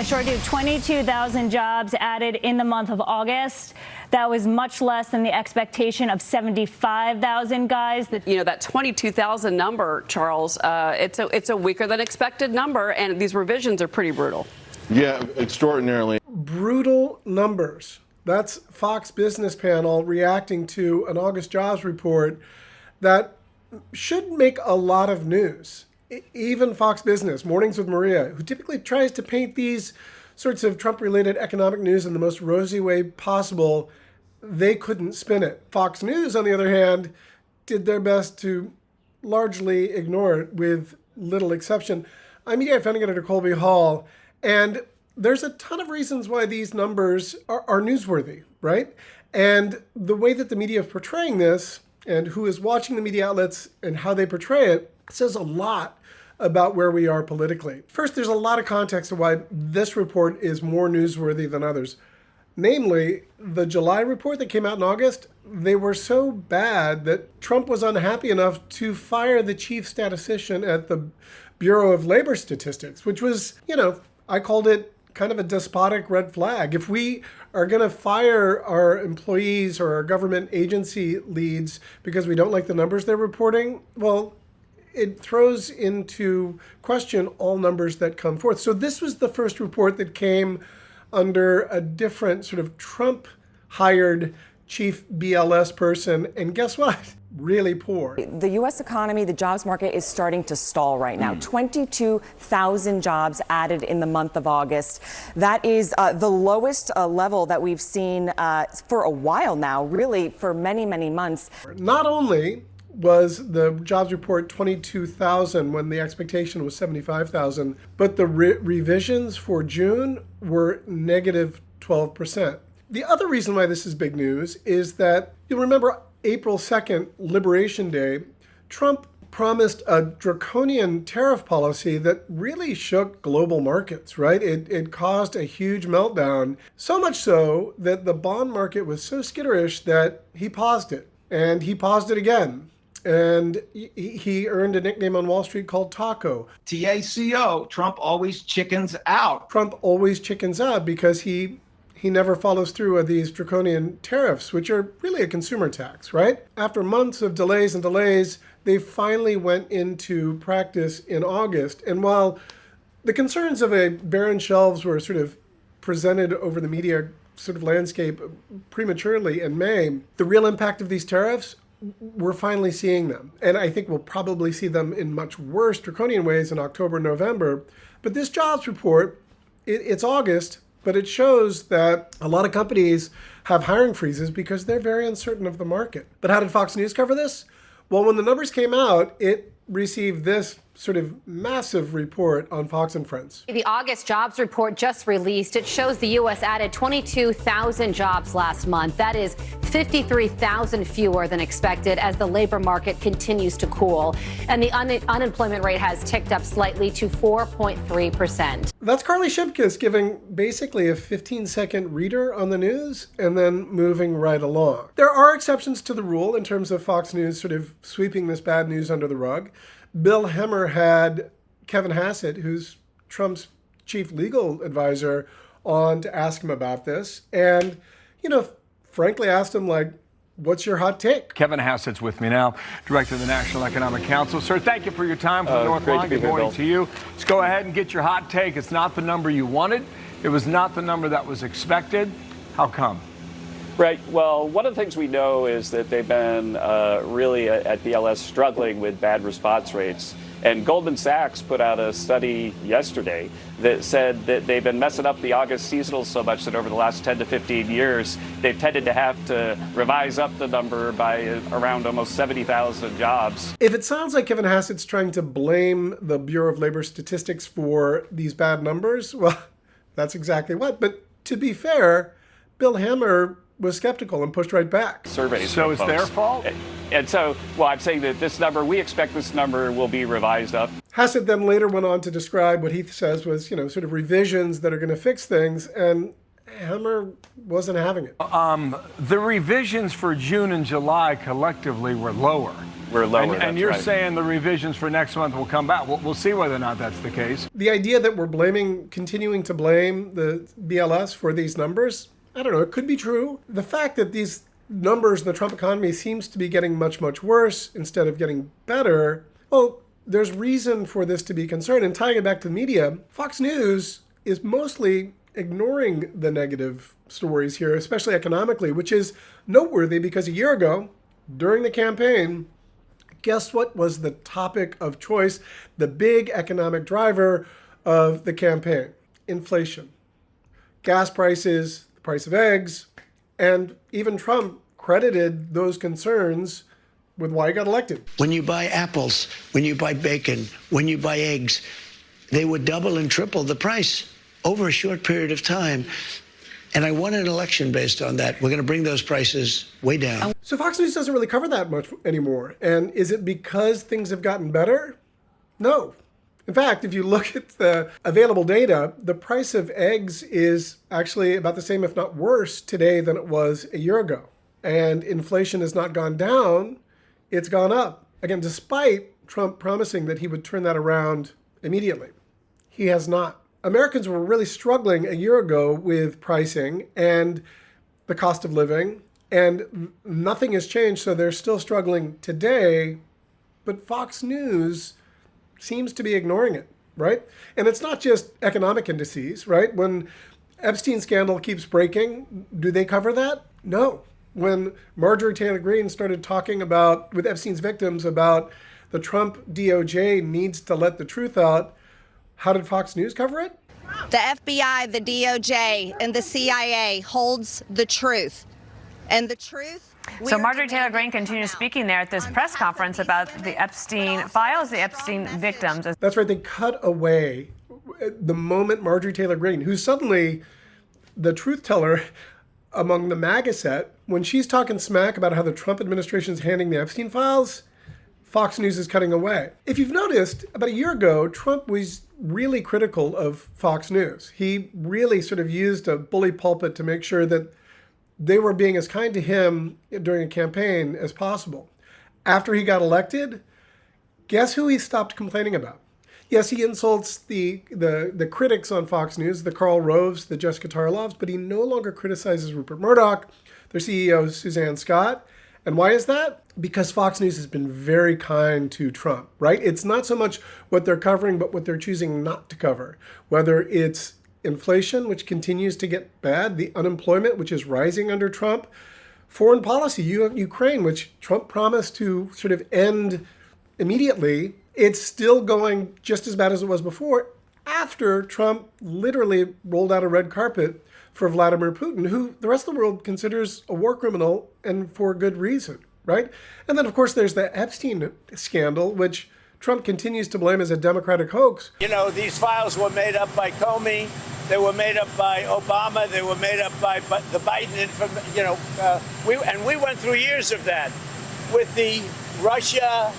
I sure do. 22,000 jobs added in the month of August. That was much less than the expectation of 75,000 guys. That 22,000 number, Charles, it's a weaker than expected number, and these revisions are pretty brutal. Yeah, extraordinarily. Brutal numbers. That's Fox Business Panel reacting to an August jobs report that should make a lot of news. Even Fox Business, Mornings with Maria, who typically tries to paint these sorts of Trump-related economic news in the most rosy way possible, they couldn't spin it. Fox News, on the other hand, did their best to largely ignore it with little exception. I'm Mediaite founding editor Colby Hall, and there's a ton of reasons why these numbers are newsworthy, right? And the way that the media is portraying this and who is watching the media outlets and how they portray it says a lot about where we are politically. First, there's a lot of context of why this report is more newsworthy than others. Namely, the July report that came out in August, they were so bad that Trump was unhappy enough to fire the chief statistician at the Bureau of Labor Statistics, which was, I called it kind of a despotic red flag. If we are going to fire our employees or our government agency leads because we don't like the numbers they're reporting, well, it throws into question all numbers that come forth. So this was the first report that came under a different sort of Trump-hired chief BLS person. And guess what? Really poor. The U.S. economy, the jobs market is starting to stall right now. 22,000 jobs added in the month of August. That is the lowest level that we've seen for a while now, really for many, many months. Not only was the jobs report 22,000 when the expectation was 75,000, but the revisions for June were negative 12%. The other reason why this is big news is that you'll remember April 2nd, Liberation Day, Trump promised a draconian tariff policy that really shook global markets, right? It caused a huge meltdown, so much so that the bond market was so skitterish that he paused it. And he paused it again. And he earned a nickname on Wall Street called Taco. TACO, Trump always chickens out. Trump always chickens out because he never follows through with these draconian tariffs, which are really a consumer tax, right? After months of delays and delays, they finally went into practice in August. And while the concerns of a barren shelves were sort of presented over the media sort of landscape prematurely in May, the real impact of these tariffs, we're finally seeing them. And I think we'll probably see them in much worse draconian ways in October, November. But this jobs report, it's August, but it shows that a lot of companies have hiring freezes because they're very uncertain of the market. But how did Fox News cover this? Well, when the numbers came out, it received this sort of massive report on Fox and Friends. The August jobs report just released. It shows the U.S. added 22,000 jobs last month. That is 53,000 fewer than expected as the labor market continues to cool. And the unemployment rate has ticked up slightly to 4.3%. That's Carly Shipkiss giving basically a 15-second reader on the news and then moving right along. There are exceptions to the rule in terms of Fox News sort of sweeping this bad news under the rug. Bill Hemmer had Kevin Hassett, who's Trump's chief legal advisor, on to ask him about this. And, frankly asked him, what's your hot take? Kevin Hassett's with me now, director of the National Economic Council. Sir, thank you for your time from the North Line. Good morning to you. Let's go ahead and get your hot take. It's not the number you wanted. It was not the number that was expected. How come? Right. Well, one of the things we know is that they've been really at BLS struggling with bad response rates. And Goldman Sachs put out a study yesterday that said that they've been messing up the August seasonal so much that over the last 10 to 15 years, they've tended to have to revise up the number by around almost 70,000 jobs. If it sounds like Kevin Hassett's trying to blame the Bureau of Labor Statistics for these bad numbers, well, that's exactly what. But to be fair, Bill Hemmer was skeptical and pushed right back. Surveys. So it's their fault? And so, I'm saying that this number, we expect this number will be revised up. Hassett then later went on to describe what he says was, sort of revisions that are going to fix things, and Hemmer wasn't having it. The revisions for June and July collectively were lower. we're lower. And you're saying the revisions for next month will come back. We'll see whether or not that's the case. The idea that we're continuing to blame the BLS for these numbers, I don't know, it could be true. The fact that these numbers in the Trump economy seems to be getting much, much worse instead of getting better, well, there's reason for this to be concerned. And tying it back to the media, Fox News is mostly ignoring the negative stories here, especially economically, which is noteworthy because a year ago, during the campaign, guess what was the topic of choice, the big economic driver of the campaign? Inflation. Gas prices, the price of eggs, and even Trump credited those concerns with why he got elected. When you buy apples, when you buy bacon, when you buy eggs, they would double and triple the price over a short period of time. And I won an election based on that. We're going to bring those prices way down. So Fox News doesn't really cover that much anymore. And is it because things have gotten better? No. In fact, if you look at the available data, the price of eggs is actually about the same, if not worse, today than it was a year ago. And inflation has not gone down, it's gone up. Again, despite Trump promising that he would turn that around immediately. He has not. Americans were really struggling a year ago with pricing and the cost of living, and nothing has changed, so they're still struggling today, but Fox News seems to be ignoring it, right? And it's not just economic indices, right? When Epstein scandal keeps breaking, do they cover that? No. When Marjorie Taylor Greene started talking about, with Epstein's victims, about the Trump DOJ needs to let the truth out, how did Fox News cover it? The FBI, the DOJ, and the CIA holds the truth. And the truth... So Marjorie Taylor Greene continues speaking there at this press conference about the Epstein files, the Epstein victims. That's right. They cut away the moment Marjorie Taylor Greene, who's suddenly the truth teller among the MAGA set, when she's talking smack about how the Trump administration is handling the Epstein files, Fox News is cutting away. If you've noticed, about a year ago, Trump was really critical of Fox News. He really sort of used a bully pulpit to make sure that they were being as kind to him during a campaign as possible. After he got elected, guess who he stopped complaining about? Yes, he insults the critics on Fox News, the Karl Roves, the Jessica Tarlovs, but he no longer criticizes Rupert Murdoch, their CEO, Suzanne Scott. And why is that? Because Fox News has been very kind to Trump, right? It's not so much what they're covering, but what they're choosing not to cover. Whether it's inflation, which continues to get bad, the unemployment, which is rising under Trump, foreign policy, you have Ukraine, which Trump promised to sort of end immediately. It's still going just as bad as it was before after Trump literally rolled out a red carpet for Vladimir Putin, who the rest of the world considers a war criminal, and for good reason, right? And then, of course, there's the Epstein scandal, which Trump continues to blame as a Democratic hoax. You know, these files were made up by Comey. They were made up by Obama. They were made up by the Biden, we went through years of that with the Russia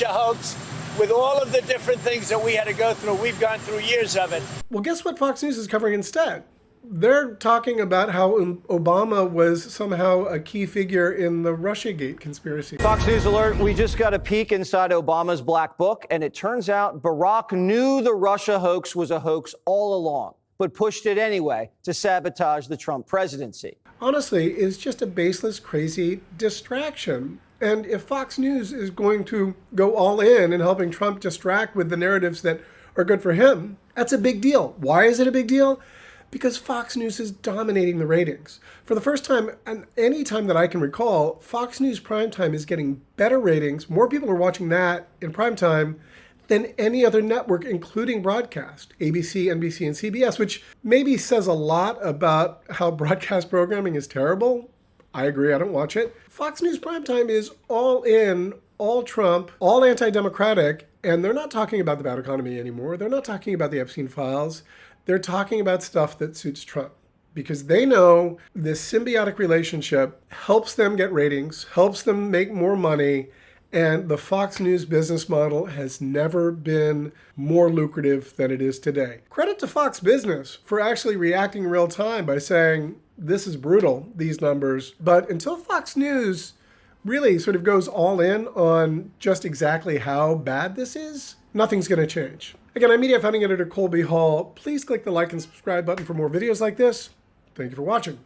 hoax, with all of the different things that we had to go through. We've gone through years of it. Well, guess what Fox News is covering instead? They're talking about how Obama was somehow a key figure in the Russiagate conspiracy. Fox News alert, we just got a peek inside Obama's black book, and it turns out Barack knew the Russia hoax was a hoax all along, but pushed it anyway to sabotage the Trump presidency. Honestly, it's just a baseless, crazy distraction. And if Fox News is going to go all in helping Trump distract with the narratives that are good for him, that's a big deal. Why is it a big deal? Because Fox News is dominating the ratings. For the first time, and any time that I can recall, Fox News primetime is getting better ratings. More people are watching that in primetime than any other network, including broadcast, ABC, NBC, and CBS, which maybe says a lot about how broadcast programming is terrible. I agree, I don't watch it. Fox News primetime is all in, all Trump, all anti-democratic, and they're not talking about the bad economy anymore. They're not talking about the Epstein files. They're talking about stuff that suits Trump because they know this symbiotic relationship helps them get ratings, helps them make more money, and the Fox News business model has never been more lucrative than it is today. Credit to Fox Business for actually reacting in real time by saying, this is brutal, these numbers. But until Fox News really sort of goes all in on just exactly how bad this is, nothing's going to change. Again, I'm Media founding editor Colby Hall. Please click the like and subscribe button for more videos like this. Thank you for watching.